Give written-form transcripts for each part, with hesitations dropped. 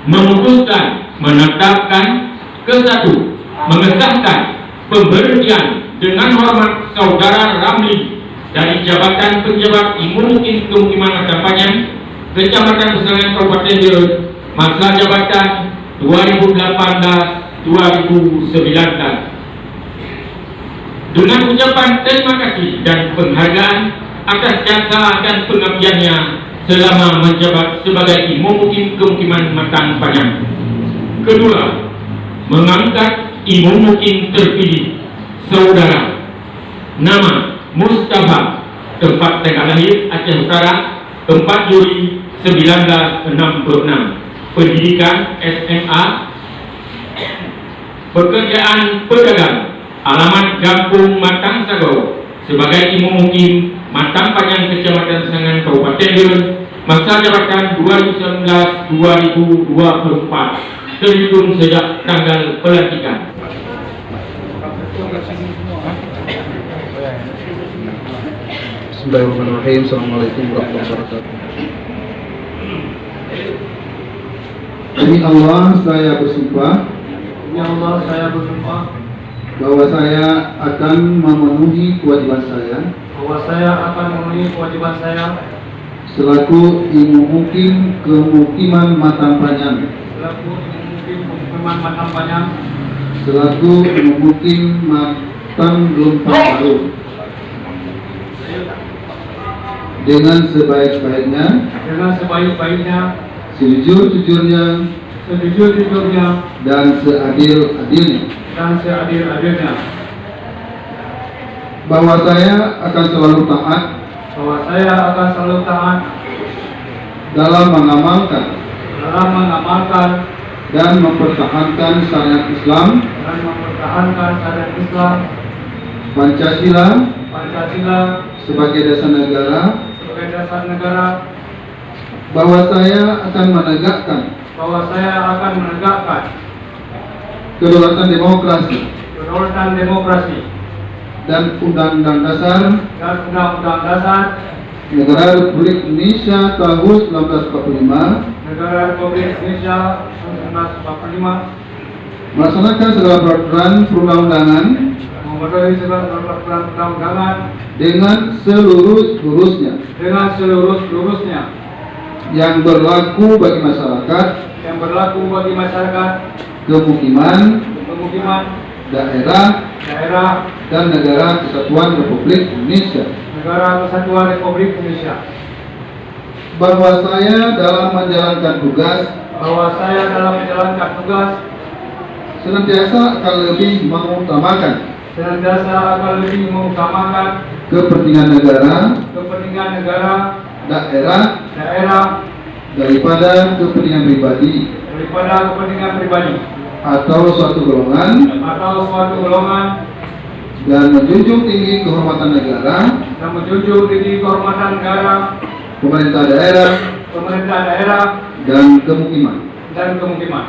memutuskan menetapkan ke-1 mengesahkan pemberhentian dengan hormat Saudara Ramli dari jabatan pejabat Imunukin Kemukiman Matapanjang, Kecamatan Pesangan Kabupaten Jember, masa jabatan 2018-2019. Dengan ucapan terima kasih dan penghargaan atas jasa dan pengabdiannya selama menjabat sebagai Imunukin Kemukiman Matapanjang. Kedua, mengangkat Imunukin terpilih Saudara nama Mustafa, tempat tanggal lahir Aceh Utara, 4 Juli 1966, pendidikan SMA, pekerjaan pedagang, alamat Gampung Matang Sagau, sebagai Imunukin Matapanjang Kecamatan Pesangan Kabupaten Jember, masa jabatan 2019-2024, terhitung sejak tanggal pelantikan. Bismillahirrahmanirrahim. Assalamualaikum warahmatullahi wabarakatuh. Demi Allah saya bersumpah. Demi Allah saya bersumpah Bahwa saya akan memenuhi kewajiban saya. bahwa saya akan memenuhi kewajiban saya Selaku Imunukin Kemukiman Matapanjang. selaku Imunukin Kemukiman Matapanjang. Selaku Imunukin Matang Lumpak Baru. Dengan sebaik-baiknya. Dengan sebaik-baiknya. Sejujur-jujurnya. Sejujur-jujurnya. Dan seadil-adilnya. Dan seadil-adilnya. Bahwa saya akan selalu taat. Bahwa saya akan selalu taat. Dalam mengamalkan. Dalam mengamalkan. Dan mempertahankan syariat Islam. Dan mempertahankan syariat Islam. Pancasila. Pancasila. Sebagai dasar negara. Sebagai dasar negara. Bahwa saya akan menegakkan. Bahwa saya akan menegakkan. Kedaulatan demokrasi. Kedaulatan demokrasi. Dan Undang-Undang Dasar. Dan Undang-Undang Dasar. Negara Republik Indonesia tahun 1945. Negara Republik Indonesia tahun 1945. Melaksanakan segala peraturan perundang-undangan. Memenuhi segala peraturan perundang-undangan. Dengan seluruh-luruhnya. Dengan seluruh-luruhnya. Yang berlaku bagi masyarakat. Yang berlaku bagi masyarakat. Kemukiman. Pemukiman. Daerah. Daerah. Dan negara Kesatuan Republik Indonesia. Negara Kesatuan Republik Indonesia. Bahwa saya dalam menjalankan tugas. Bahwa saya dalam menjalankan tugas. Senantiasa akan lebih mengutamakan. Senantiasa akan lebih mengutamakan. Kepentingan negara. Kepentingan negara. Daerah. Daerah. Daripada kepentingan pribadi. Daripada kepentingan pribadi. Atau suatu golongan. Atau suatu golongan. Dan menjunjung tinggi kehormatan negara. Dan menjunjung tinggi kehormatan negara. Pemerintah daerah. Pemerintah daerah. Dan kemukiman. Dan kemukiman.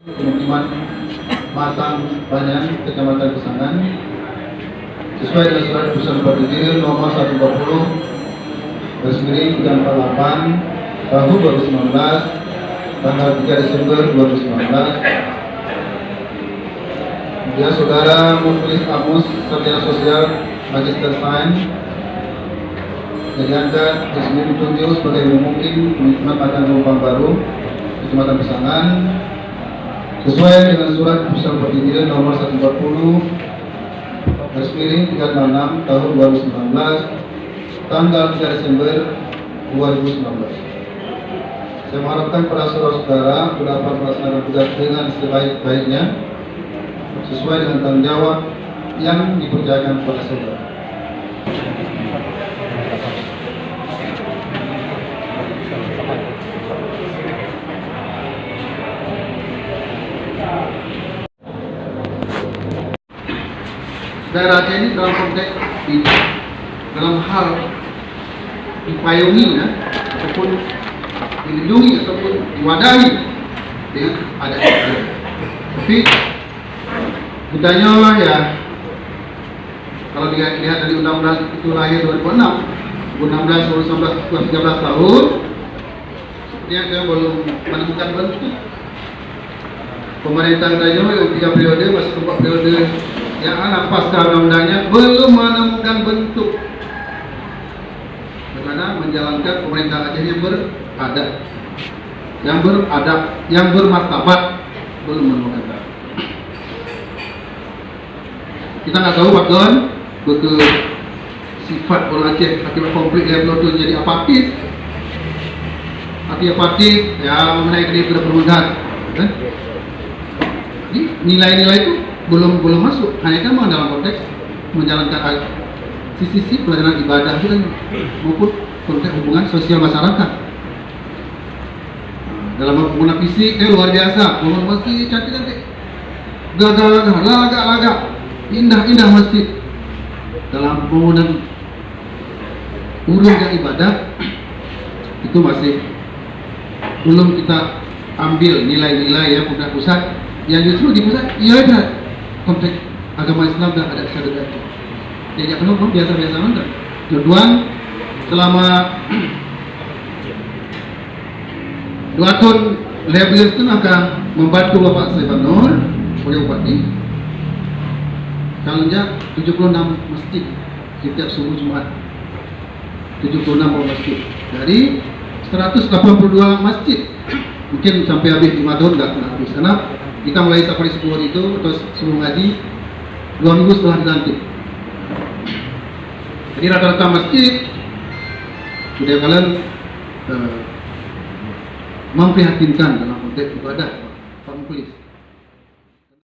Pemukiman Matapanjang, Kecamatan Pesangan, sesuai dengan surat keputusan Bupati Jember nomor 140 garis miring 348 tahun 2019 tanggal 3 Desember 2019. Ya, Saudara Mukhlis Amus, Sarjana Sosial, Magister Sains, diangkat resmi ditunjuk sebagai Imunukin Kemukiman Matapanjang Baru, Kecamatan Pesangan, sesuai dengan surat keputusan Bupati Jember nomor 140 garis miring 366 tahun 2019 tanggal 3 Desember 2019. Saya mengharapkan para saudara-saudara dapat melaksanakan tugas dengan sebaik-baiknya sesuai dengan tanggung jawab yang dipercayakan kepada saudara. Daerah Aceh ini dalam konteks dalam hal dipayungi ya, ataupun dilindungi ataupun diwadahi dengan adat. Tapi budaya lah ya, kalau lihat dari undang-undang itu lahir 2006, 16 13 tahun, sepertinya saya belum menemukan bentuk. Pemerintah Raja yang 3 periode masih 4 periode yang pasca undang-undangnya belum menemukan bentuk bagaimana menjalankan pemerintah Aceh yang beradab, yang bermartabat, belum menemukan. Kita nggak tahu bagaimana sifat orang Aceh akibat konflik level itu jadi apatis, ya menaik dia ke permukaan, kan? Jadi nilai-nilai itu belum masuk, hanya kan dalam konteks menjalankan sisi pelaksanaan ibadah itu kan, maupun konteks hubungan sosial masyarakat. Dalam pembangunan fisik luar biasa, bangun masjid cantik-cantik, gagah-gagah, lagak-lagak, indah-indah masjid. Dalam pembangunan urus dan ibadah itu masih belum kita ambil nilai-nilai yang pusat yang justru di pusat ia ada konteks agama Islam dan adat syariat. Jadi penumpang biasa-biasa saja. Tujuan selama 2 tahun label itu akan membantu Bapak Saiful Nur sebagai bupati. Kalaunya 76 masjid setiap subuh Jumat, 76 masjid dari 182 masjid. Mungkin sampai habis 5 tahun nggak habis, karena kita mulai safari subuh itu atau subuh ngaji 2 minggu setelah dilantik. Jadi rata-rata masjid sudah kalian memprihatinkan dalam konteks ibadah, Pak Mukhlis.